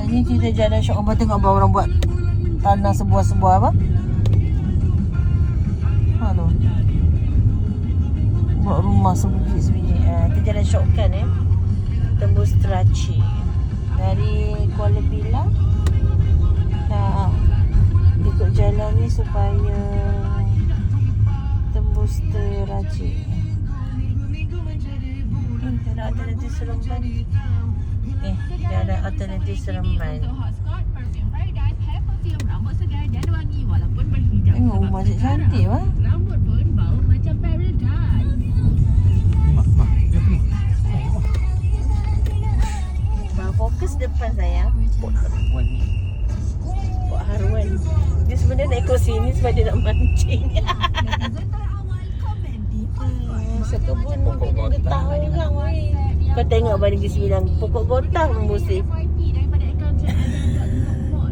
Ini kita jalan syok. Abang tengok abang orang buat tanah sebuah-sebuah apa? Halo. Buat rumah sebiji-sebiji. Kita jalan shortcut tembus Terachi. Dari Kuala Bila. Ikut jalan ni supaya tembus Terachi. Ada alternatif Seremban. Dia ada alternatif Seremban. Tengok rumah cik cantik lah. Rambut pun bau macam paradise. Fokus depan sayang. Pok haruan. Dia sebenarnya nak ikut sini sebab dia nak mancing. Sekebun pokok getah orang weh. Kau tengok Abang Negeri Sembilan, pokok getah musim. Daripada akaun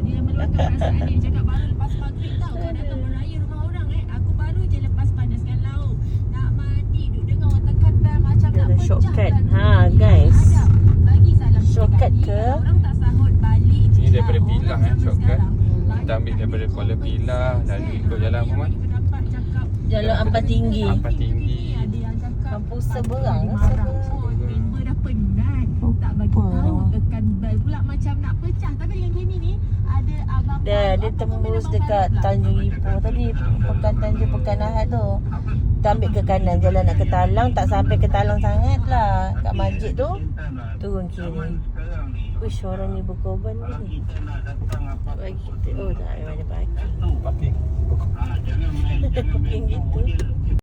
dia meluahkan perasaan dia cakap baru lepas maghrib tau. Kau datang beraya rumah orang aku baru je lepas panaskan lauk. Nak mandi duduk dengar orang tekan bel macam nak pecah. Shortcut. Guys. Bagi salam Shortcut ke? Orang tak sahut balik. Ni daripada Pilah shortcut. Kita ambil daripada Kuala Pilah, lalu ikut jalan apa man? Jalan Ampang Tinggi. Ampang Tinggi. Kampung Seberang. Member dah penat. Tak bagi tahu tekan bel pula macam nak pecah. Tapi dengan Kenny ni ada abang Dia tembus dekat Tanjung Ipoh tadi. Pekan Ahad tu. Kita ambil ke kanan, jalan nak ke Talang. Tak sampai ke Talang sangat lah. Kat masjid tu turun kiri. Wish orang ni berkorban ni. Tak bagi kita. Oh tak ada parking. Parking. Parking gitu.